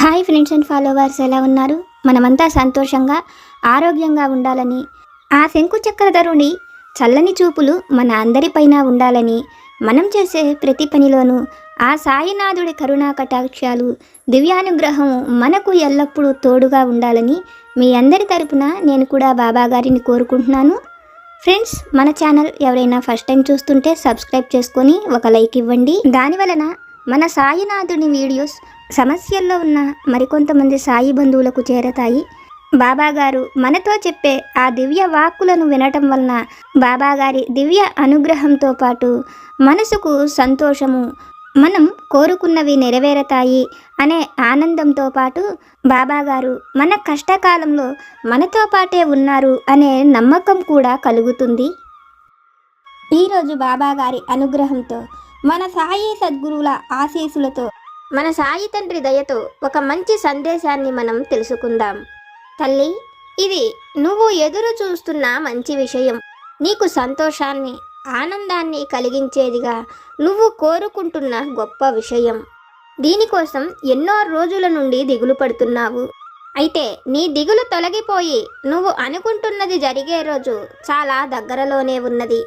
Hi friends and followers, ఎలా ఉన్నారు? మనమంతా సంతోషంగా ఆరోగ్యంగా ఉండాలని, ఆ శంకు చక్రధరుని చల్లని చూపులు మన అందరిపైన ఉండాలని, మనం చేసే ప్రతి పనిలోనూ ఆ సాయినాథుడి కరుణా కటాక్షాలు, దివ్యానుగ్రహం మనకు ఎల్లప్పుడూ తోడుగా ఉండాలని మీ అందరి తరపున నేను కూడా బాబా గారిని కోరుకుంటున్నాను. ఫ్రెండ్స్, మన ఛానల్ ఎవరైనా ఫస్ట్ టైం చూస్తుంటే సబ్స్క్రైబ్ చేసుకొని ఒక లైక్ ఇవ్వండి. దానివలన మన సాయినాథుని వీడియోస్ సమస్యల్లో ఉన్న మరికొంతమంది సాయి బంధువులకు చేరతాయి. బాబాగారు మనతో చెప్పే ఆ దివ్య వాక్కులను వినటం వలన బాబాగారి దివ్య అనుగ్రహంతో పాటు మనసుకు సంతోషము, మనం కోరుకున్నవి నెరవేరతాయి అనే ఆనందంతో పాటు బాబాగారు మన కష్టకాలంలో మనతో పాటే ఉన్నారు అనే నమ్మకం కూడా కలుగుతుంది. ఈరోజు బాబాగారి అనుగ్రహంతో, మన సాయి సద్గురువుల ఆశీస్సులతో, మన సాయి తండ్రి దయతో ఒక మంచి సందేశాన్ని మనం తెలుసుకుందాం. తల్లి, ఇది నువ్వు ఎదురు చూస్తున్న మంచి విషయం. నీకు సంతోషాన్ని, ఆనందాన్ని కలిగించేదిగా నువ్వు కోరుకుంటున్న గొప్ప విషయం. దీనికోసం ఎన్నో రోజుల నుండి దిగులు పడుతున్నావు. అయితే నీ దిగులు తొలగిపోయి నువ్వు అనుకుంటున్నది జరిగే రోజు చాలా దగ్గరలోనే ఉన్నది.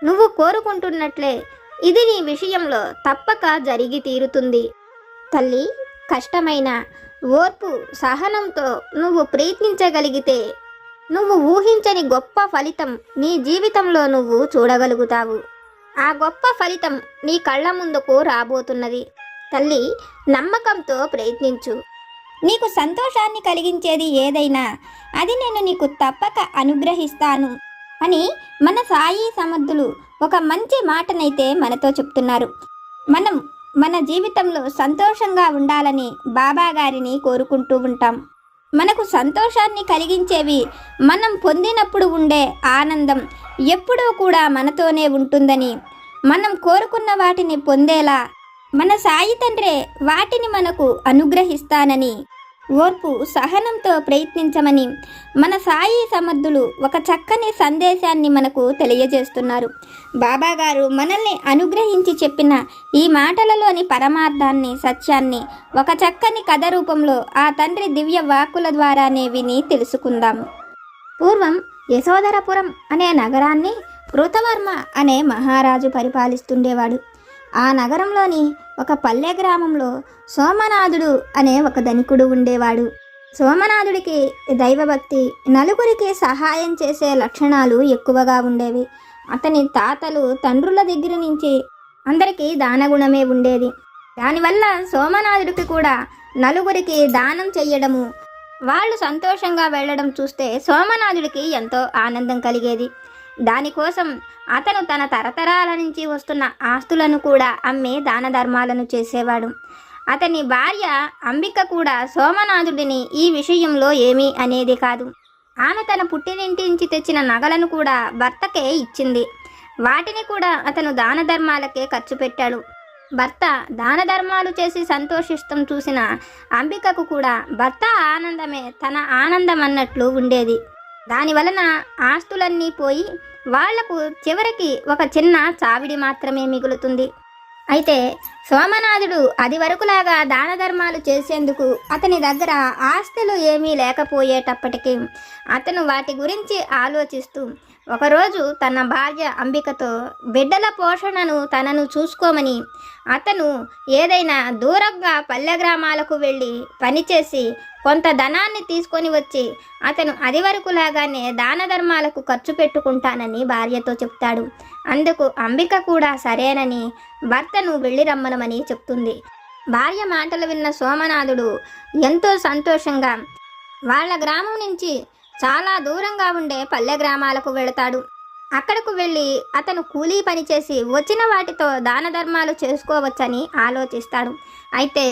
నువ్వు కోరుకుంటున్నట్లే ఇది నీ విషయంలో తప్పక జరిగి తీరుతుంది. తల్లి, కష్టమైన ఓర్పు, సహనంతో నువ్వు ప్రయత్నించగలిగితే నువ్వు ఊహించని గొప్ప ఫలితం నీ జీవితంలో నువ్వు చూడగలుగుతావు. ఆ గొప్ప ఫలితం నీ కళ్ళ ముందుకు రాబోతున్నది. తల్లి, నమ్మకంతో ప్రయత్నించు. నీకు సంతోషాన్ని కలిగించేది ఏదైనా అది నేను నీకు తప్పక అనుగ్రహిస్తాను అని మన సాయి సమర్థులు ఒక మంచి మాటనైతే మనతో చెప్తున్నారు. మనం మన జీవితంలో సంతోషంగా ఉండాలని బాబా గారిని కోరుకుంటూ ఉంటాం. మనకు సంతోషాన్ని కలిగించేవి, మనం పొందినప్పుడు ఉండే ఆనందం ఎప్పుడూ కూడా మనతోనే ఉంటుందని, మనం కోరుకున్న వాటిని పొందేలా మన సాయి తండ్రే వాటిని మనకు అనుగ్రహిస్తానని, ఓర్పు సహనంతో ప్రయత్నించమని మన సాయి సమర్థులు ఒక చక్కని సందేశాన్ని మనకు తెలియజేస్తున్నారు. బాబాగారు మనల్ని అనుగ్రహించి చెప్పిన ఈ మాటలలోని పరమార్థాన్ని, సత్యాన్ని ఒక చక్కని కథ రూపంలో ఆ తండ్రి దివ్య వాక్కుల ద్వారానే విని తెలుసుకుందాం. పూర్వం యశోధరపురం అనే నగరాన్ని కృతవర్మ అనే మహారాజు పరిపాలిస్తుండేవాడు. ఆ నగరంలోని ఒక పల్లె గ్రామంలో సోమనాథుడు అనే ఒక ధనికుడు ఉండేవాడు. సోమనాథుడికి దైవభక్తి, నలుగురికి సహాయం చేసే లక్షణాలు ఎక్కువగా ఉండేవి. అతని తాతలు, తండ్రుల దగ్గర నుంచి అందరికీ దానగుణమే ఉండేది. దానివల్ల సోమనాథుడికి కూడా నలుగురికి దానం చెయ్యడము, వాళ్ళు సంతోషంగా వెళ్ళడం చూస్తే సోమనాథుడికి ఎంతో ఆనందం కలిగేది. దానికోసం అతను తన తరతరాల నుంచి వస్తున్న ఆస్తులను కూడా అమ్మి దాన ధర్మాలను చేసేవాడు. అతని భార్య అంబిక కూడా సోమనాథుడిని ఈ విషయంలో ఏమీ అనేది కాదు. ఆమె తన పుట్టినింటి నుంచి తెచ్చిన నగలను కూడా భర్తకే ఇచ్చింది. వాటిని కూడా అతను దాన ధర్మాలకే ఖర్చు పెట్టాడు. భర్త దాన ధర్మాలు చేసి సంతోషిస్తం చూసిన అంబికకు కూడా భర్త ఆనందమే తన ఆనందం అన్నట్లు ఉండేది. దానివలన ఆస్తులన్నీ పోయి వాళ్లకు చివరికి ఒక చిన్న చావిడి మాత్రమే మిగులుతుంది. అయితే సోమనాథుడు అది వరకులాగా దాన ధర్మాలు చేసేందుకు అతని దగ్గర ఆస్తులు ఏమీ లేకపోయేటప్పటికీ అతను వాటి గురించి ఆలోచిస్తూ ఒకరోజు తన భార్య అంబికతో బిడ్డల పోషణను తనను చూసుకోమని, అతను ఏదైనా దూరంగా పల్లె గ్రామాలకు వెళ్ళి పనిచేసి కొంత ధనాన్ని తీసుకొని వచ్చి అతను అది వరకులాగానే దాన ధర్మాలకు ఖర్చు పెట్టుకుంటానని భార్యతో చెప్తాడు. అందుకు అంబిక కూడా సరేనని భర్తను వెళ్ళి రమ్మనమని చెప్తుంది. భార్య మాటలు విన్న సోమనాథుడు ఎంతో సంతోషంగా వాళ్ళ గ్రామం నుంచి చాలా దూరంగా ఉండే పల్లె గ్రామాలకు వెళతాడు. అక్కడకు వెళ్ళి అతను కూలీ పనిచేసి వచ్చిన వాటితో దాన ధర్మాలు చేసుకోవచ్చని ఆలోచిస్తాడు. అయితే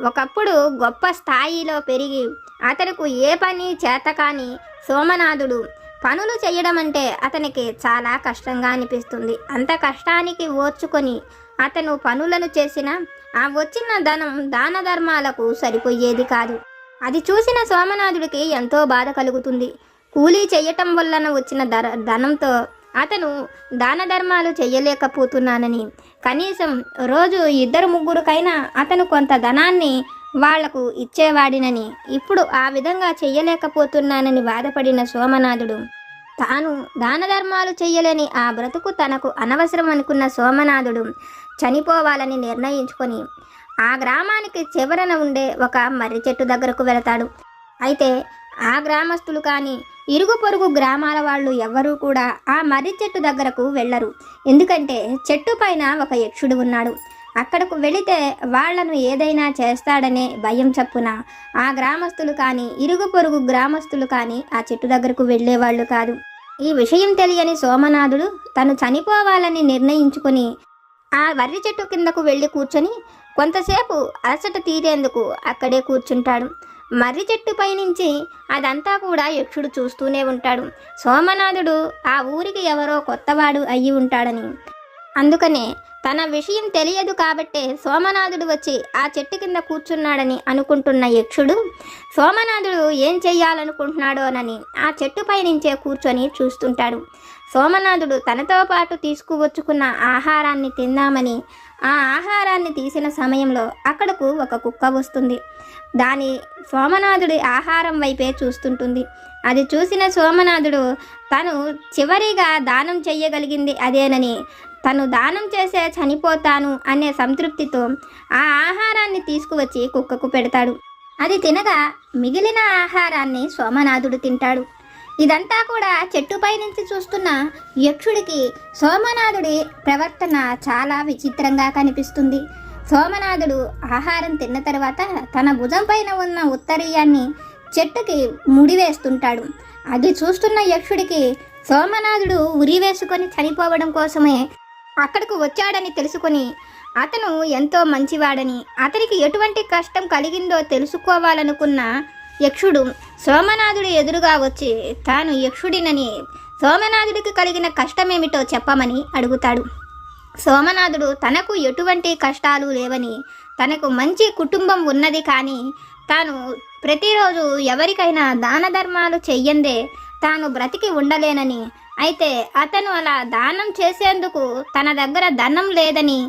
ఒకప్పుడు గొప్ప స్థాయిలో పెరిగి అతనుకు ఏ పని చేతకాని సోమనాథుడు పనులు చేయడం అంటే అతనికి చాలా కష్టంగా అనిపిస్తుంది. అంత కష్టానికి ఓర్చుకొని అతను పనులను చేసిన ఆ వచ్చిన ధనం దాన ధర్మాలకు సరిపోయేది కాదు. అది చూసిన సోమనాథుడికి ఎంతో బాధ కలుగుతుంది. కూలీ చేయటం వలన వచ్చిన ధనంతో అతను దాన ధర్మాలు చెయ్యలేకపోతున్నానని, కనీసం రోజు 2-3కైనా అతను కొంత ధనాన్ని వాళ్లకు ఇచ్చేవాడినని, ఇప్పుడు ఆ విధంగా చెయ్యలేకపోతున్నానని బాధపడిన సోమనాథుడు తాను దాన ధర్మాలు చెయ్యలేని ఆ బ్రతుకు తనకు అనవసరం అనుకున్న సోమనాథుడు చనిపోవాలని నిర్ణయించుకొని ఆ గ్రామానికి చివరన ఉండే ఒక మర్రి చెట్టు దగ్గరకు వెళతాడు. అయితే ఆ గ్రామస్తులు కానీ ఇరుగు పొరుగు గ్రామాల వాళ్ళు ఎవ్వరూ కూడా ఆ మర్రి చెట్టు దగ్గరకు వెళ్ళరు. ఎందుకంటే చెట్టు పైన ఒక యక్షుడు ఉన్నాడు. అక్కడకు వెళితే వాళ్లను ఏదైనా చేస్తాడనే భయం చప్పున ఆ గ్రామస్తులు కానీ ఇరుగు పొరుగు గ్రామస్తులు కానీ ఆ చెట్టు దగ్గరకు వెళ్ళేవాళ్ళు కాదు. ఈ విషయం తెలియని సోమనాథుడు తను చనిపోవాలని నిర్ణయించుకుని ఆ మర్రి చెట్టు కిందకు వెళ్ళి కూర్చొని కొంతసేపు అలసట తీరేందుకు అక్కడే కూర్చుంటాడు. మర్రి చెట్టు పైనుంచి అదంతా కూడా యక్షుడు చూస్తూనే ఉంటాడు. సోమనాథుడు ఆ ఊరికి ఎవరో కొత్తవాడు అయ్యి ఉంటాడని, అందుకనే తన విషయం తెలియదు కాబట్టే సోమనాథుడు వచ్చి ఆ చెట్టు కింద కూర్చున్నాడని అనుకుంటున్న యక్షుడు సోమనాథుడు ఏం చెయ్యాలనుకుంటున్నాడోనని ఆ చెట్టుపై నుంచే కూర్చొని చూస్తుంటాడు. సోమనాథుడు తనతో పాటు తీసుకువచ్చుకున్న ఆహారాన్ని తిందామని ఆ ఆహారాన్ని తీసిన సమయంలో అక్కడకు ఒక కుక్క వస్తుంది. దాని సోమనాథుడి ఆహారం వైపే చూస్తుంటుంది. అది చూసిన సోమనాథుడు తను చివరిగా దానం చెయ్యగలిగింది అదేనని, తను దానం చేసే చనిపోతాను అనే సంతృప్తితో ఆ ఆహారాన్ని తీసుకువచ్చి కుక్కకు పెడతాడు. అది తినగా మిగిలిన ఆహారాన్ని సోమనాథుడు తింటాడు. ఇదంతా కూడా చెట్టుపై నుంచి చూస్తున్న యక్షుడికి సోమనాథుడి ప్రవర్తన చాలా విచిత్రంగా కనిపిస్తుంది. సోమనాథుడు ఆహారం తిన్న తర్వాత తన భుజం పైన ఉన్న ఉత్తరీయాన్ని చెట్టుకి ముడివేస్తుంటాడు. అది చూస్తున్న యక్షుడికి సోమనాథుడు ఉరి వేసుకొని చనిపోవడం కోసమే అక్కడకు వచ్చాడని తెలుసుకొని అతను ఎంతో మంచివాడని, అతనికి ఎటువంటి కష్టం కలిగిందో తెలుసుకోవాలనుకున్న యక్షుడు సోమనాథుడి ఎదురుగా వచ్చి తాను యక్షుడినని సోమనాథుడికి కలిగిన కష్టమేమిటో చెప్పమని అడుగుతాడు. సోమనాథుడు తనకు ఎటువంటి కష్టాలు లేవని, తనకు మంచి కుటుంబం ఉన్నది కానీ తాను ప్రతిరోజు ఎవరికైనా దాన ధర్మాలు చెయ్యందే తాను బ్రతికి ఉండలేనని, అయితే అతను అలా దానం చేసేందుకు తన దగ్గర ధనం లేదని,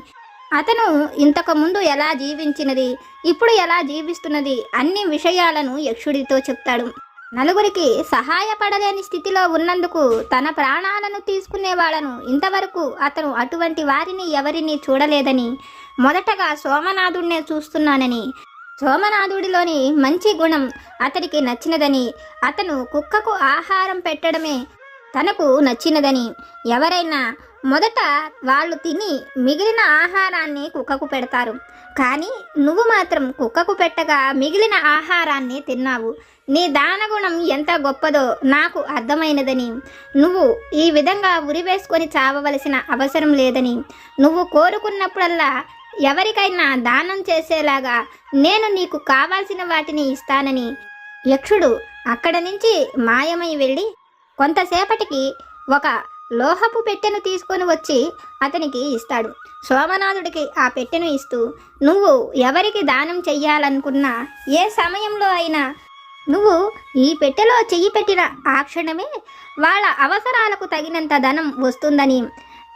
అతను ఇంతకు ముందు ఎలా జీవించినది, ఇప్పుడు ఎలా జీవిస్తున్నది అన్ని విషయాలను యక్షుడితో చెప్తాడు. నలుగురికి సహాయపడలేని స్థితిలో ఉన్నందుకు తన ప్రాణాలను తీసుకునే వాళ్ళను ఇంతవరకు అతను అటువంటి వారిని ఎవరిని చూడలేదని, మొదటగా సోమనాథుడినే చూస్తున్నానని, సోమనాథుడిలోని మంచి గుణం అతనికి నచ్చినదని, అతను కుక్కకు ఆహారం పెట్టడమే తనకు నచ్చినదని, ఎవరైనా మొదట వాళ్ళు తిని మిగిలిన ఆహారాన్ని కుక్కకు పెడతారు, కానీ నువ్వు మాత్రం కుక్కకు పెట్టగా మిగిలిన ఆహారాన్ని తిన్నావు. నీ దానగుణం ఎంత గొప్పదో నాకు అర్థమైనదని, నువ్వు ఈ విధంగా ఉరివేసుకొని చావవలసిన అవసరం లేదని, నువ్వు కోరుకున్నప్పుడల్లా ఎవరికైనా దానం చేసేలాగా నేను నీకు కావాల్సిన వాటిని ఇస్తానని యక్షుడు అక్కడ నుంచి మాయమై వెళ్ళి కొంతసేపటికి ఒక లోహపు పెట్టెను తీసుకొని వచ్చి అతనికి ఇస్తాడు. సోమనాథుడికి ఆ పెట్టెను ఇస్తూ, నువ్వు ఎవరికి దానం చెయ్యాలనుకున్నా ఏ సమయంలో అయినా నువ్వు ఈ పెట్టెలో చెయ్యి పెట్టిన ఆ క్షణమే వాళ్ళ అవసరాలకు తగినంత ధనం వస్తుందని,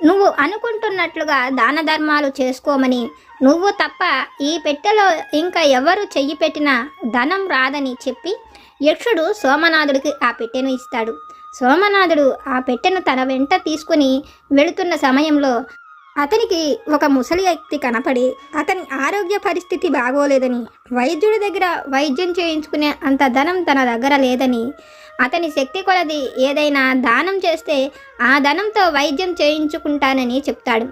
నువ్వు అనుకుంటున్నట్లుగా దాన ధర్మాలు చేసుకోమని, నువ్వు తప్ప ఈ పెట్టెలో ఇంకా ఎవరు చెయ్యి పెట్టినా ధనం రాదని చెప్పి యక్షుడు సోమనాథుడికి ఆ పెట్టెను ఇస్తాడు. సోమనాథుడు ఆ పెట్టెను తన వెంట తీసుకుని వెళుతున్న సమయంలో అతనికి ఒక ముసలి వ్యక్తి కనపడి అతని ఆరోగ్య పరిస్థితి బాగోలేదని, వైద్యుడి దగ్గర వైద్యం చేయించుకునే అంత ధనం తన దగ్గర లేదని, అతని శక్తి కొలది ఏదైనా దానం చేస్తే ఆ ధనంతో వైద్యం చేయించుకుంటానని చెప్తాడు.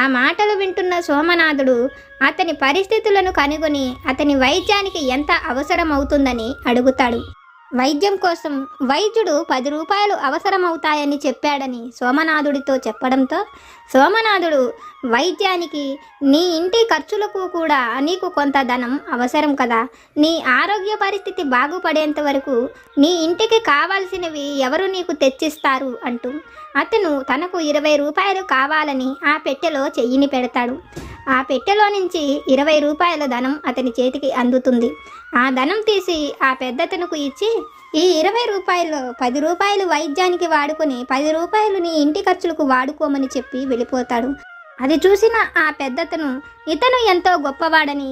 ఆ మాటలు వింటున్న సోమనాథుడు అతని పరిస్థితులను కనుగొని అతని వైద్యానికి ఎంత అవసరం అవుతుందని అడుగుతాడు. వైద్యం కోసం వైద్యుడు 10 రూపాయలు అవసరమవుతాయని చెప్పాడని సోమనాథుడితో చెప్పడంతో సోమనాథుడు వైద్యానికి, నీ ఇంటి ఖర్చులకు కూడా నీకు కొంత ధనం అవసరం కదా, నీ ఆరోగ్య పరిస్థితి బాగుపడేంత వరకు నీ ఇంటికి కావాల్సినవి ఎవరు నీకు తెచ్చిస్తారు అంటూ అతను తనకు 20 రూపాయలు కావాలని ఆ పెట్టెలో చెయ్యిని పెడతాడు. ఆ పెట్టెలో నుంచి 20 రూపాయల ధనం అతని చేతికి అందుతుంది. ఆ ధనం తీసి ఆ పెద్దతనుకు ఇచ్చి, ఈ 20 రూపాయల్లో 10 రూపాయలు వైద్యానికి వాడుకొని 10 రూపాయలు నీ ఇంటి ఖర్చులకు వాడుకోమని చెప్పి వెళ్ళిపోతాడు. అది చూసిన ఆ పెద్దతను ఇతను ఎంతో గొప్పవాడని,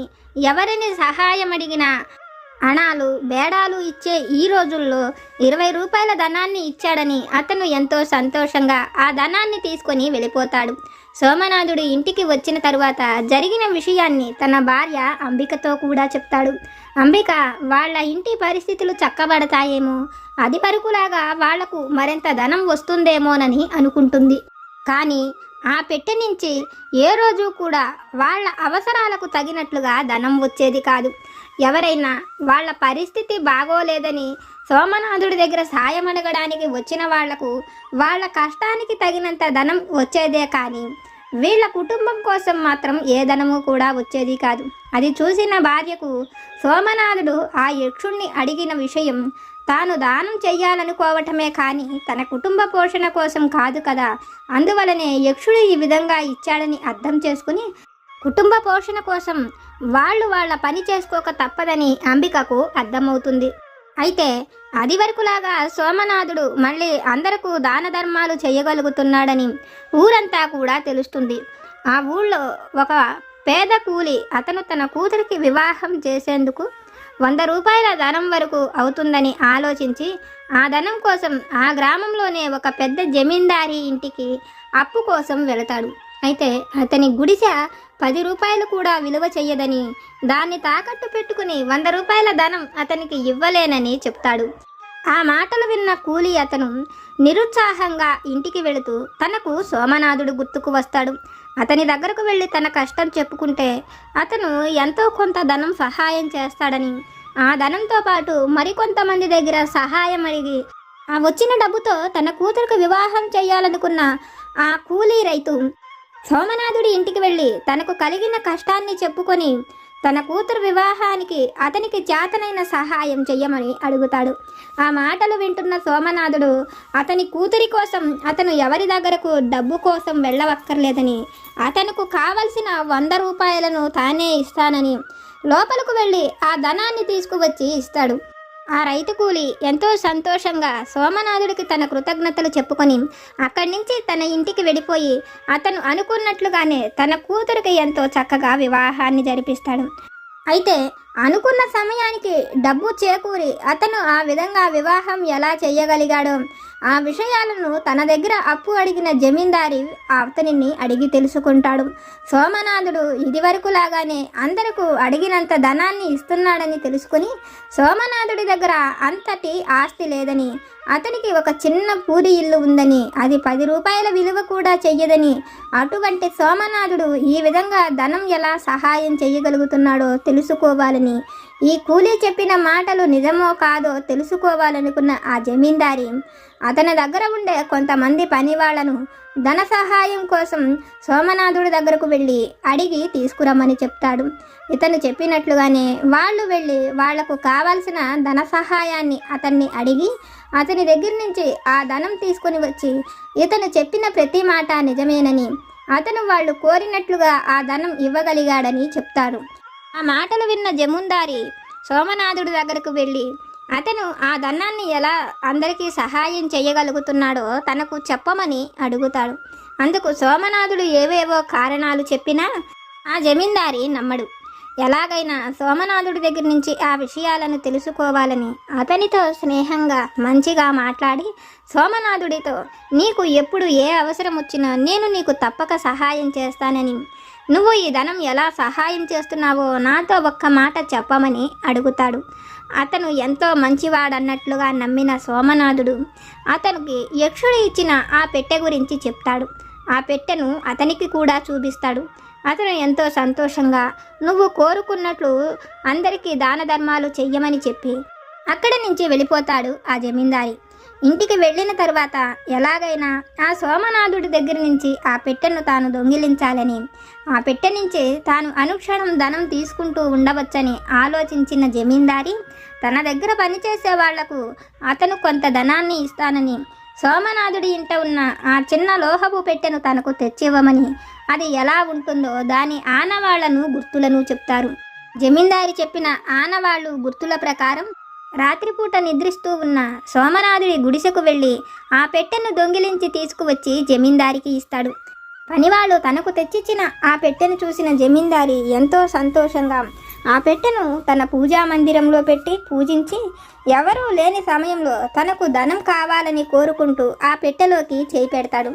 ఎవరిని సహాయం అడిగినా అణాలు బేడాలు ఇచ్చే ఈ రోజుల్లో 20 రూపాయల ధనాన్ని ఇచ్చాడని అతను ఎంతో సంతోషంగా ఆ ధనాన్ని తీసుకొని వెళ్ళిపోతాడు. సోమనాథుడు ఇంటికి వచ్చిన తరువాత జరిగిన విషయాన్ని తన భార్య అంబికతో కూడా చెప్తాడు. అంబిక వాళ్ళ ఇంటి పరిస్థితులు చక్కబడతాయేమో, అది వరకులాగా వాళ్లకు మరింత ధనం వస్తుందేమోనని అనుకుంటుంది. కానీ ఆ పెట్టె నుంచి ఏ రోజు కూడా వాళ్ళ అవసరాలకు తగినట్లుగా ధనం వచ్చేది కాదు. ఎవరైనా వాళ్ళ పరిస్థితి బాగోలేదని సోమనాథుడి దగ్గర సాయం అడగడానికి వచ్చిన వాళ్లకు వాళ్ళ కష్టానికి తగినంత ధనం వచ్చేదే కానీ వీళ్ళ కుటుంబం కోసం మాత్రం ఏ ధనము కూడా వచ్చేది కాదు. అది చూసిన భార్యకు సోమనాథుడు ఆ యక్షుణ్ణి అడిగిన విషయం తాను దానం చెయ్యాలనుకోవటమే కానీ తన కుటుంబ పోషణ కోసం కాదు కదా, అందువలనే యక్షుడు ఈ విధంగా ఇచ్చాడని అర్థం చేసుకుని కుటుంబ పోషణ కోసం వాళ్ళ పని చేసుకోక తప్పదని అంబికకు అర్థమవుతుంది. అయితే అది వరకులాగా సోమనాథుడు మళ్ళీ అందరకు దాన ధర్మాలు చేయగలుగుతున్నాడని ఊరంతా కూడా తెలుస్తుంది. ఆ ఊళ్ళో ఒక పేద కూలి అతను తన కూతురికి వివాహం చేసేందుకు 100 రూపాయల ధనం వరకు అవుతుందని ఆలోచించి ఆ ధనం కోసం ఆ గ్రామంలోనే ఒక పెద్ద జమీందారీ ఇంటికి అప్పు కోసం వెళతాడు. అయితే అతని గుడిసె 10 రూపాయలు కూడా విలువ చెయ్యదని, దాన్ని తాకట్టు పెట్టుకుని 100 రూపాయల ధనం అతనికి ఇవ్వలేనని చెప్తాడు. ఆ మాటలు విన్న కూలి అతను నిరుత్సాహంగా ఇంటికి వెళుతూ తనకు సోమనాథుడు గుర్తుకు వస్తాడు. అతని దగ్గరకు వెళ్ళి తన కష్టం చెప్పుకుంటే అతను ఎంతో కొంత ధనం సహాయం చేస్తాడని, ఆ ధనంతో పాటు మరికొంతమంది దగ్గర సహాయం అడిగి ఆ వచ్చిన డబ్బుతో తన కూతురికి వివాహం చేయాలనుకున్న ఆ కూలీ రైతు సోమనాథుడి ఇంటికి వెళ్ళి తనకు కలిగిన కష్టాన్ని చెప్పుకొని తన కూతురు వివాహానికి అతనికి చేతనైన సహాయం చెయ్యమని అడుగుతాడు. ఆ మాటలు వింటున్న సోమనాథుడు అతని కూతురి కోసం అతను ఎవరి దగ్గరకు డబ్బు కోసం వెళ్ళవక్కర్లేదని, అతనుకు కావలసిన 100 రూపాయలను తానే ఇస్తానని లోపలకు వెళ్ళి ఆ ధనాన్ని తీసుకువచ్చి ఇస్తాడు. ఆ రైతు కూలి ఎంతో సంతోషంగా సోమనాథుడికి తన కృతజ్ఞతలు చెప్పుకొని అక్కడి నుంచి తన ఇంటికి వెళ్ళిపోయి అతను అనుకున్నట్లుగానే తన కూతురికి ఎంతో చక్కగా వివాహాన్ని జరిపిస్తాడు. అయితే అనుకున్న సమయానికి డబ్బు చేకూరి అతను ఆ విధంగా వివాహం ఎలా చేయగలిగాడో ఆ విషయాలను తన దగ్గర అప్పు అడిగిన జమీందారి అతనిని అడిగి తెలుసుకుంటాడు. సోమనాథుడు ఇదివరకులాగానే అందరకు అడిగినంత ధనాన్ని ఇస్తున్నాడని తెలుసుకుని సోమనాథుడి దగ్గర అంతటి ఆస్తి లేదని, అతనికి ఒక చిన్న పూరి ఇల్లు ఉందని, అది 10 రూపాయల విలువ కూడా చెయ్యదని, అటువంటి సోమనాథుడు ఈ విధంగా ధనం ఎలా సహాయం చేయగలుగుతున్నాడో తెలుసుకోవాలని, ఈ కూలీ చెప్పిన మాటలు నిజమో కాదో తెలుసుకోవాలనుకున్న ఆ జమీందారి అతని దగ్గర ఉండే కొంతమంది పనివాళ్లను ధన సహాయం కోసం సోమనాథుడి దగ్గరకు వెళ్ళి అడిగి తీసుకురమ్మని చెప్తాడు. ఇతను చెప్పినట్లుగానే వాళ్ళు వెళ్ళి వాళ్లకు కావాల్సిన ధన సహాయాన్ని అతన్ని అడిగి అతని దగ్గర నుంచి ఆ ధనం తీసుకుని వచ్చి ఇతను చెప్పిన ప్రతి మాట నిజమేనని, అతను వాళ్ళు కోరినట్లుగా ఆ ధనం ఇవ్వగలిగాడని చెప్తాడు. ఆ మాటలు విన్న జమీందారి సోమనాథుడి దగ్గరకు వెళ్ళి అతను ఆ ధనాన్ని ఎలా అందరికీ సహాయం చేయగలుగుతున్నాడో తనకు చెప్పమని అడుగుతాడు. అందుకు సోమనాథుడు ఏవేవో కారణాలు చెప్పినా ఆ జమీందారి నమ్మడు. ఎలాగైనా సోమనాథుడి దగ్గర నుంచి ఆ విషయాలను తెలుసుకోవాలని అతనితో స్నేహంగా మంచిగా మాట్లాడి సోమనాథుడితో నీకు ఎప్పుడు ఏ అవసరం వచ్చినా నేను నీకు తప్పక సహాయం చేస్తానని, నువ్వు ఈ ధనం ఎలా సహాయం చేస్తున్నావో నాతో ఒక్క మాట చెప్పమని అడుగుతాడు. అతను ఎంతో మంచివాడన్నట్లుగా నమ్మిన సోమనాథుడు అతనికి యక్షుడు ఇచ్చిన ఆ పెట్టె గురించి చెప్తాడు. ఆ పెట్టెను అతనికి కూడా చూపిస్తాడు. అతను ఎంతో సంతోషంగా నువ్వు కోరుకున్నట్లు అందరికీ దాన ధర్మాలు చెయ్యమని చెప్పి అక్కడి నుంచి వెళ్ళిపోతాడు ఆ జమీందారి. ఇంటికి వెళ్ళిన తర్వాత ఎలాగైనా ఆ సోమనాథుడి దగ్గర నుంచి ఆ పెట్టెను తాను దొంగిలించాలని, ఆ పెట్టె నుంచి తాను అనుక్షణం ధనం తీసుకుంటూ ఉండవచ్చని ఆలోచించిన జమీందారి తన దగ్గర పనిచేసే వాళ్లకు అతను కొంత ధనాన్ని ఇస్తానని, సోమనాథుడి ఇంట ఉన్న ఆ చిన్న లోహపు పెట్టెను తనకు తెచ్చివ్వమని, అది ఎలా ఉంటుందో దాని ఆనవాళ్లను గుర్తులను చెప్తారు. జమీందారి చెప్పిన ఆనవాళ్లు గుర్తుల ప్రకారం రాత్రిపూట నిద్రిస్తూ ఉన్న సోమనాథుడి గుడిసెకు వెళ్ళి ఆ పెట్టెను దొంగిలించి తీసుకువచ్చి జమీందారికి ఇస్తాడు. పనివాళ్ళు తనకు తెచ్చిచ్చిన ఆ పెట్టెను చూసిన జమీందారి ఎంతో సంతోషంగా ఆ పెట్టెను తన పూజా మందిరంలో పెట్టి పూజించి ఎవరూ లేని సమయంలో తనకు ధనం కావాలని కోరుకుంటూ ఆ పెట్టెలోకి చేయి పెడతాడు.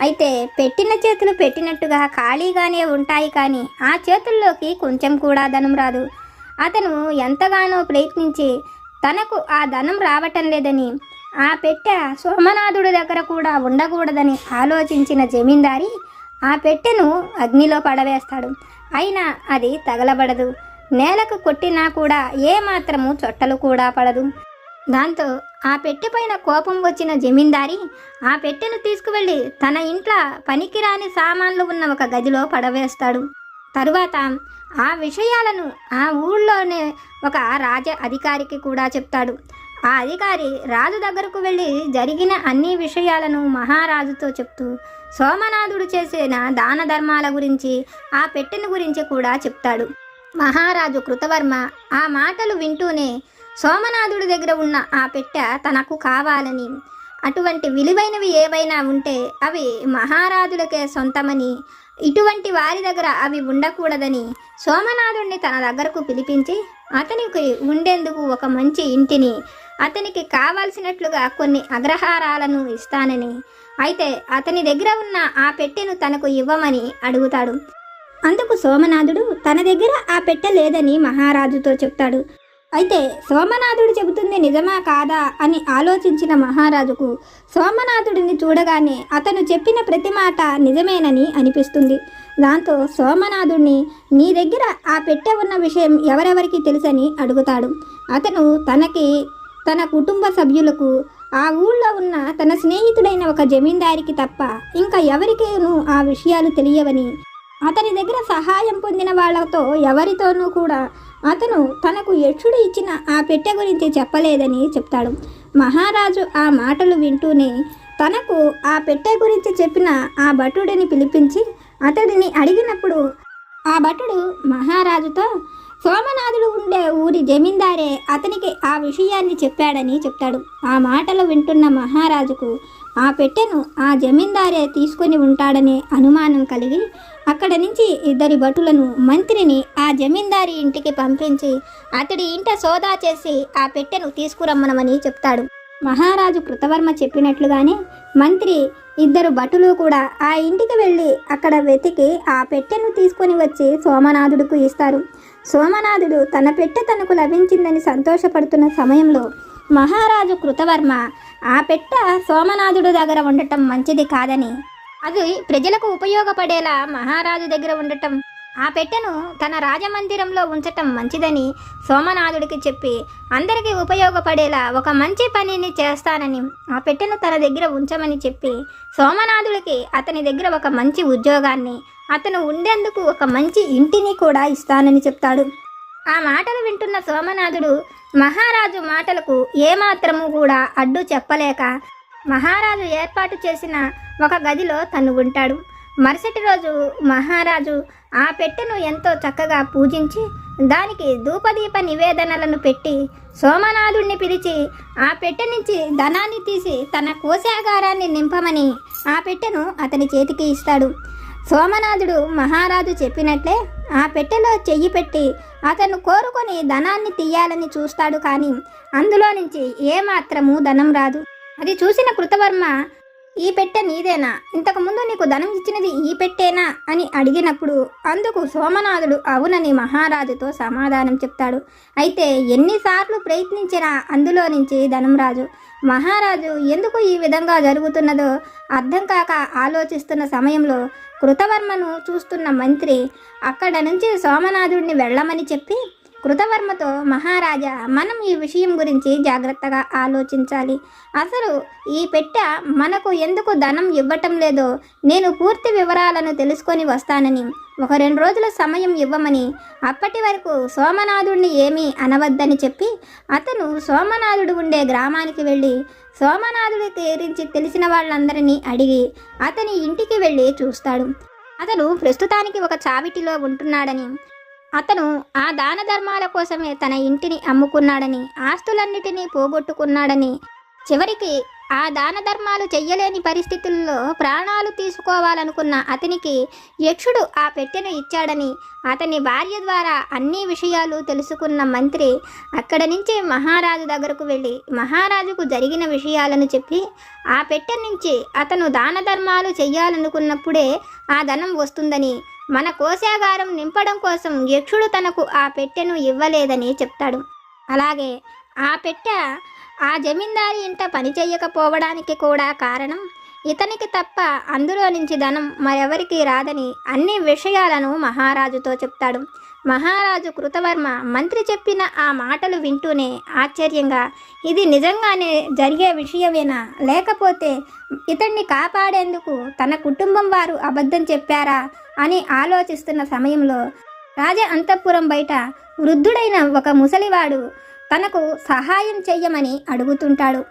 అయితే పెట్టిన చేతులు పెట్టినట్టుగా ఖాళీగానే ఉంటాయి, కానీ ఆ చేతుల్లోకి కొంచెం కూడా ధనం రాదు. అతను ఎంతగానో ప్రయత్నించి తనకు ఆ ధనం రావటం లేదని, ఆ పెట్టె సోమనాథుడి దగ్గర కూడా ఉండకూడదని ఆలోచించిన జమీందారి ఆ పెట్టెను అగ్నిలో పడవేస్తాడు. అయినా అది తగలబడదు. నేలకు కొట్టినా కూడా ఏమాత్రము చొట్టలు కూడా పడదు. దాంతో ఆ పెట్టెపైన కోపం వచ్చిన జమీందారి ఆ పెట్టెను తీసుకువెళ్ళి తన ఇంట్లో పనికిరాని సామాన్లు ఉన్న ఒక గదిలో పడవేస్తాడు. తరువాత ఆ విషయాలను ఆ ఊళ్ళోనే ఒక రాజ అధికారికి కూడా చెప్తాడు. ఆ అధికారి రాజు దగ్గరకు వెళ్ళి జరిగిన అన్ని విషయాలను మహారాజుతో చెప్తూ సోమనాథుడు చేసిన దాన ధర్మాల గురించి, ఆ పెట్టెను గురించి కూడా చెప్తాడు. మహారాజు కృతవర్మ ఆ మాటలు వింటూనే సోమనాథుడి దగ్గర ఉన్న ఆ పెట్టె తనకు కావాలని, అటువంటి విలువైనవి ఏవైనా ఉంటే అవి మహారాజులకే సొంతమని, ఇటువంటి వారి దగ్గర అవి ఉండకూడదని సోమనాథుడిని తన దగ్గరకు పిలిపించి అతనికి ఉండేందుకు ఒక మంచి ఇంటిని, అతనికి కావాల్సినట్లుగా కొన్ని అగ్రహారాలను ఇస్తానని, అయితే అతని దగ్గర ఉన్న ఆ పెట్టెను తనకు ఇవ్వమని అడుగుతాడు. అందుకు సోమనాథుడు తన దగ్గర ఆ పెట్టె లేదని మహారాజుతో చెప్తాడు. అయితే సోమనాథుడు చెబుతుంది నిజమా కాదా అని ఆలోచించిన మహారాజుకు సోమనాథుడిని చూడగానే అతను చెప్పిన ప్రతి మాట నిజమేనని అనిపిస్తుంది. దాంతో సోమనాథుడిని నీ దగ్గర ఆ పెట్టె ఉన్న విషయం ఎవరెవరికి తెలుసని అడుగుతాడు. అతను తనకి, తన కుటుంబ సభ్యులకు, ఆ ఊళ్ళో ఉన్న తన స్నేహితుడైన ఒక జమీందారికి తప్ప ఇంకా ఎవరికేనూ ఆ విషయాలు తెలియవని, అతని దగ్గర సహాయం పొందిన వాళ్లతో ఎవరితోనూ కూడా అతను తనకు యక్షుడు ఇచ్చిన ఆ పెట్టె గురించి చెప్పలేదని చెప్తాడు. మహారాజు ఆ మాటలు వింటూనే తనకు ఆ పెట్టె గురించి చెప్పిన ఆ భటుడిని పిలిపించి అతడిని అడిగినప్పుడు ఆ భటుడు మహారాజుతో సోమనాథుడు ఉండే ఊరి జమీందారే అతనికి ఆ విషయాన్ని చెప్పాడని చెప్తాడు. ఆ మాటలు వింటున్న మహారాజుకు ఆ పెట్టెను ఆ జమీందారే తీసుకొని ఉంటాడనే అనుమానం కలిగి అక్కడ నుంచి ఇద్దరి భటులను, మంత్రిని ఆ జమీందారి ఇంటికి పంపించి అతడి ఇంట సోదా చేసి ఆ పెట్టెను తీసుకురమ్మనమని చెప్తాడు. మహారాజు కృతవర్మ చెప్పినట్లుగానే మంత్రి, ఇద్దరు భటులు కూడా ఆ ఇంటికి వెళ్ళి అక్కడ వెతికి ఆ పెట్టెను తీసుకొని వచ్చి సోమనాథుడికి ఇస్తారు. సోమనాథుడు తన పెట్టె తనకు లభించిందని సంతోషపడుతున్న సమయంలో మహారాజు కృతవర్మ ఆ పెట్టె సోమనాథుడు దగ్గర ఉండటం మంచిది కాదని, అది ప్రజలకు ఉపయోగపడేలా మహారాజు దగ్గర ఉండటం, ఆ పెట్టెను తన రాజమందిరంలో ఉంచటం మంచిదని సోమనాథుడికి చెప్పి అందరికీ ఉపయోగపడేలా ఒక మంచి పనిని చేస్తానని ఆ పెట్టెను తన దగ్గర ఉంచమని చెప్పి సోమనాథుడికి అతని దగ్గర ఒక మంచి ఉద్యోగాన్ని, అతను ఉండేందుకు ఒక మంచి ఇంటిని కూడా ఇస్తానని చెప్తాడు. ఆ మాటలు వింటున్న సోమనాథుడు మహారాజు మాటలకు ఏమాత్రము కూడా అడ్డు చెప్పలేక మహారాజు ఏర్పాటు చేసిన ఒక గదిలో తను ఉంటాడు. మరుసటి రోజు మహారాజు ఆ పెట్టెను ఎంతో చక్కగా పూజించి దానికి ధూపదీప నివేదనలను పెట్టి సోమనాథుడిని పిలిచి ఆ పెట్టె నుంచి ధనాన్ని తీసి తన కోశాగారాన్ని నింపమని ఆ పెట్టెను అతని చేతికి ఇస్తాడు. సోమనాథుడు మహారాజు చెప్పినట్లే ఆ పెట్టెలో చెయ్యి పెట్టి అతను కోరుకొని ధనాన్ని తీయాలని చూస్తాడు, కానీ అందులో నుంచి ఏమాత్రము ధనం రాదు. అది చూసిన కృతవర్మ, ఈ పెట్టె నీదేనా? ఇంతకుముందు నీకు ధనం ఇచ్చినది ఈ పెట్టేనా అని అడిగినప్పుడు అందుకు సోమనాథుడు అవునని మహారాజుతో సమాధానం చెప్తాడు. అయితే ఎన్నిసార్లు ప్రయత్నించినా అందులో నుంచి ధనం రాదు. మహారాజు ఎందుకు ఈ విధంగా జరుగుతున్నదో అర్థం కాక ఆలోచిస్తున్న సమయంలో కృతవర్మను చూస్తున్న మంత్రి అక్కడ నుంచి సోమనాథుడిని వెళ్ళమని చెప్పి కృతవర్మతో, మహారాజా, మనం ఈ విషయం గురించి జాగ్రత్తగా ఆలోచించాలి. అసలు ఈ పెట్టె మనకు ఎందుకు ధనం ఇవ్వటం లేదో నేను పూర్తి వివరాలను తెలుసుకొని వస్తానని ఒక 2 రోజుల సమయం ఇవ్వమని, అప్పటి వరకు సోమనాథుడిని ఏమీ అనవద్దని చెప్పి అతను సోమనాథుడు ఉండే గ్రామానికి వెళ్ళి సోమనాథుడి గురించి తెలిసిన వాళ్ళందరినీ అడిగి అతని ఇంటికి వెళ్ళి చూస్తాడు. అతను ప్రస్తుతానికి ఒక చావిటిలో ఉంటున్నాడని, అతను ఆ దాన ధర్మాల కోసమే తన ఇంటిని అమ్ముకున్నాడని, ఆస్తులన్నిటినీ పోగొట్టుకున్నాడని, చివరికి ఆ దాన ధర్మాలు చెయ్యలేని పరిస్థితుల్లో ప్రాణాలు తీసుకోవాలనుకున్న అతనికి యక్షుడు ఆ పెట్టెను ఇచ్చాడని అతని భార్య ద్వారా అన్ని విషయాలు తెలుసుకున్న మంత్రి అక్కడి నుంచి మహారాజు దగ్గరకు వెళ్ళి మహారాజుకు జరిగిన విషయాలను చెప్పి ఆ పెట్టె నుంచి అతను దాన ధర్మాలు చెయ్యాలనుకున్నప్పుడే ఆ ధనం వస్తుందని, మన కోశాగారం నింపడం కోసం యక్షుడు తనకు ఆ పెట్టెను ఇవ్వలేదని చెప్తాడు. అలాగే ఆ పెట్టె ఆ జమీందారి ఇంట పని చెయ్యకపోవడానికి కూడా కారణం ఇతనికి తప్ప అందులో నుంచి ధనం మరెవరికి రాదని అన్ని విషయాలను మహారాజుతో చెప్తాడు. మహారాజు కృతవర్మ మంత్రి చెప్పిన ఆ మాటలు వింటూనే ఆశ్చర్యంగా, ఇది నిజంగానే జరిగే విషయమేనా, లేకపోతే ఇతన్ని కాపాడేందుకు తన కుటుంబం వారు అబద్ధం చెప్పారా అని ఆలోచిస్తున్న సమయంలో రాజ అంతఃపురం బయట వృద్ధుడైన ఒక ముసలివాడు తనకు సహాయం చెయ్యమని అడుగుతుంటాడు.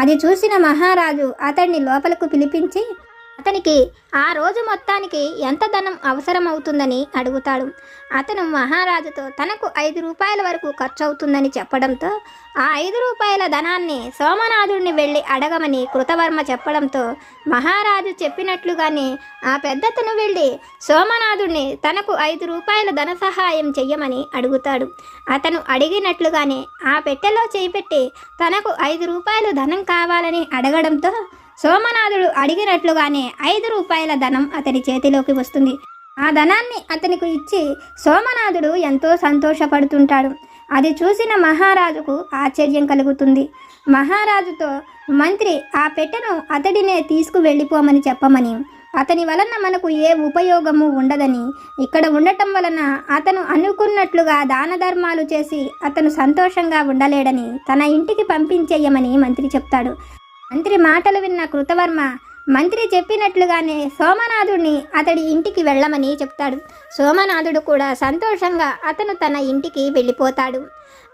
అది చూసిన మహారాజు అతన్ని లోపలకు పిలిపించి అతనికి ఆ రోజు మొత్తానికి ఎంత ధనం అవసరమవుతుందని అడుగుతాడు. అతను మహారాజుతో తనకు 5 రూపాయల వరకు ఖర్చు అవుతుందని చెప్పడంతో ఆ 5 రూపాయల ధనాన్ని సోమనాథుడిని వెళ్ళి అడగమని కృతవర్మ చెప్పడంతో మహారాజు చెప్పినట్లుగానే ఆ పెద్దతను వెళ్ళి సోమనాథుడిని తనకు 5 రూపాయల ధన సహాయం చెయ్యమని అడుగుతాడు. అతను అడిగినట్లుగానే ఆ పెట్టెలో చేయిపెట్టి తనకు 5 రూపాయలు ధనం కావాలని అడగడంతో సోమనాథుడు అడిగినట్లుగానే 5 రూపాయల ధనం అతని చేతిలోకి వస్తుంది. ఆ ధనాన్ని అతనికి ఇచ్చి సోమనాథుడు ఎంతో సంతోషపడుతుంటాడు. అది చూసిన మహారాజుకు ఆశ్చర్యం కలుగుతుంది. మహారాజుతో మంత్రి ఆ పెట్టెను అతడినే తీసుకువెళ్ళిపోమని చెప్పమని, అతని వలన మనకు ఏ ఉపయోగము ఉండదని, ఇక్కడ ఉండటం వలన అతను అనుకున్నట్లుగా దాన ధర్మాలు చేసి అతను సంతోషంగా ఉండలేడని తన ఇంటికి పంపించేయమని మంత్రి చెప్తాడు. మంత్రి మాటలు విన్న కృతవర్మ మంత్రి చెప్పినట్లుగానే సోమనాథుడిని అతడి ఇంటికి వెళ్ళమని చెప్తాడు. సోమనాథుడు కూడా సంతోషంగా అతను తన ఇంటికి వెళ్ళిపోతాడు.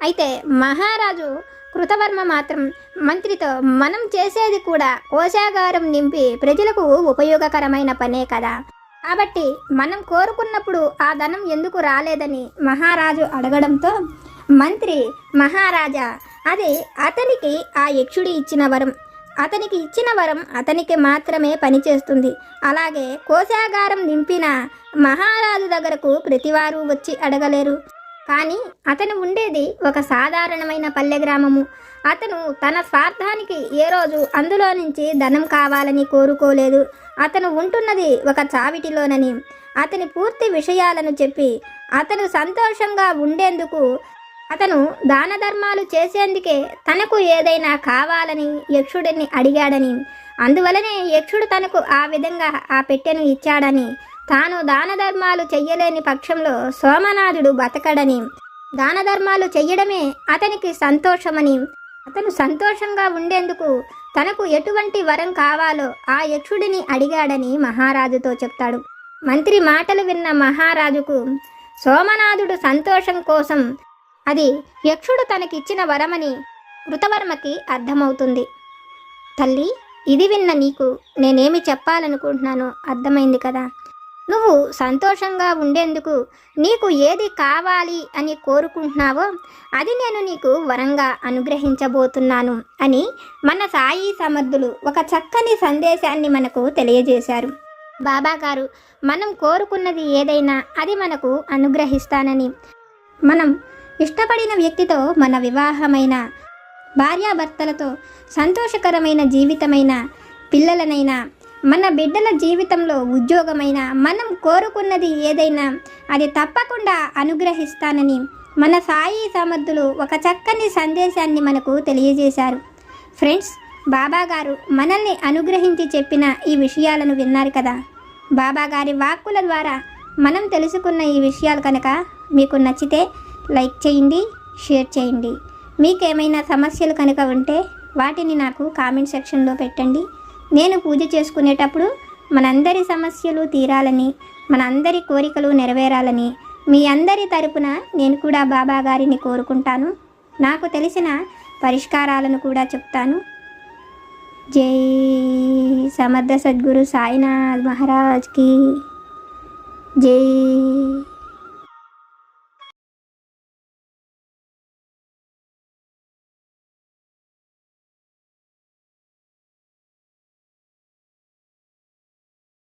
అయితే మహారాజు కృతవర్మ మాత్రం మంత్రితో, మనం చేసేది కూడా కోశాగారం నింపి ప్రజలకు ఉపయోగకరమైన పనే కదా, కాబట్టి మనం కోరుకున్నప్పుడు ఆ ధనం ఎందుకు రాలేదని మహారాజు అడగడంతో మంత్రి, మహారాజా, అది అతనికి ఆ యక్షుడి ఇచ్చిన వరం, అతనికి ఇచ్చిన వరం అతనికి మాత్రమే పనిచేస్తుంది. అలాగే కోశాగారం నింపిన మహారాజు దగ్గరకు ప్రతివారు వచ్చి అడగలేరు. కానీ అతను ఉండేది ఒక సాధారణమైన పల్లె గ్రామము. అతను తన స్వార్థానికి ఏ రోజు అందులో నుంచి ధనం కావాలని కోరుకోలేదు. అతను ఉంటున్నది ఒక చావిటిలోనని అతని పూర్తి విషయాలను చెప్పి అతను సంతోషంగా ఉండేందుకు, అతను దాన ధర్మాలు చేసేందుకే తనకు ఏదైనా కావాలని యక్షుడిని అడిగాడని, అందువలనే యక్షుడు తనకు ఆ విధంగా ఆ పెట్టెను ఇచ్చాడని, తాను దాన ధర్మాలు చెయ్యలేని పక్షంలో సోమనాథుడు బతకడని, దాన ధర్మాలు చెయ్యడమే అతనికి సంతోషమని, అతను సంతోషంగా ఉండేందుకు తనకు ఎటువంటి వరం కావాలో ఆ యక్షుడిని అడిగాడని మహారాజుతో చెప్తాడు. మంత్రి మాటలు విన్న మహారాజుకు సోమనాథుడు సంతోషం కోసం అది యక్షుడు తనకిచ్చిన వరమని కృతవర్మకి అర్థమవుతుంది. తల్లి, ఇది విన్న నీకు నేనేమి చెప్పాలనుకుంటున్నానో అర్థమైంది కదా. నువ్వు సంతోషంగా ఉండేందుకు నీకు ఏది కావాలి అని కోరుకుంటున్నావో అది నేను నీకు వరంగా అనుగ్రహించబోతున్నాను అని మన సాయి సమర్థులు ఒక చక్కని సందేశాన్ని మనకు తెలియజేశారు. బాబాగారు మనం కోరుకున్నది ఏదైనా అది మనకు అనుగ్రహిస్తానని, మనం ఇష్టపడిన వ్యక్తితో మన వివాహమైన, భార్యాభర్తలతో సంతోషకరమైన జీవితమైన, పిల్లలనైనా, మన బిడ్డల జీవితంలో ఉద్యోగమైన, మనం కోరుకున్నది ఏదైనా అది తప్పకుండా అనుగ్రహిస్తానని మన సాయి సమర్థులు ఒక చక్కని సందేశాన్ని మనకు తెలియజేశారు. ఫ్రెండ్స్, బాబాగారు మనల్ని అనుగ్రహించి చెప్పిన ఈ విషయాలను విన్నారు కదా. బాబాగారి వాక్కుల ద్వారా మనం తెలుసుకున్న ఈ విషయాలు కనుక మీకు నచ్చితే లైక్ చేయండి, షేర్ చేయండి. మీకేమైనా సమస్యలు కనుక ఉంటే వాటిని నాకు కామెంట్ సెక్షన్లో పెట్టండి. నేను పూజ చేసుకునేటప్పుడు మనందరి సమస్యలు తీరాలని, మనందరి కోరికలు నెరవేరాలని మీ అందరి తరపున నేను కూడా బాబా గారిని కోరుకుంటాను. నాకు తెలిసిన పరిష్కారాలను కూడా చెప్తాను. జై సమర్థ సద్గురు సాయినాథ్ మహారాజ్కి జై.